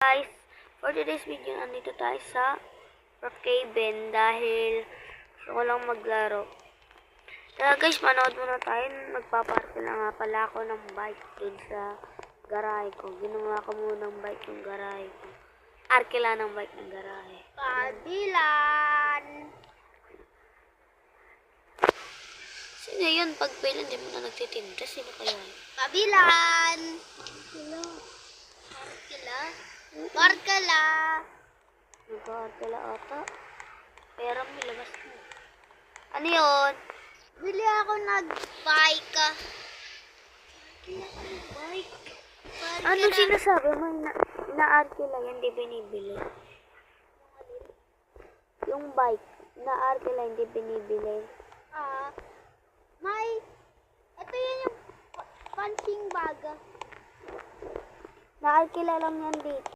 Guys, for today's video, nandito tayo sa Brookhaven dahil gusto ko lang maglaro. Kaya guys, manood muna tayo. Magpaparke lang nga pala ako ng bike dun sa garahe ko. Ginawa ko muna ng bike yung garahe ko. Arkila ng bike ng garahe. Kabilan! Sino yun? Pag pala, hindi mo na nagtitinda. Sino kaya? Kabilan! Sino? Arkila? Arkila! Nag-arkila ata. Pera mo, labas mo. Ano yun? Bili ako nag-bike. Bili ako nag-bike. Ano sinasabi mo? Na-arkila yan, di binibili. Yung bike, na-arkila, hindi binibili. Ito yun yung punching bag. Na-arkila lang yan dito.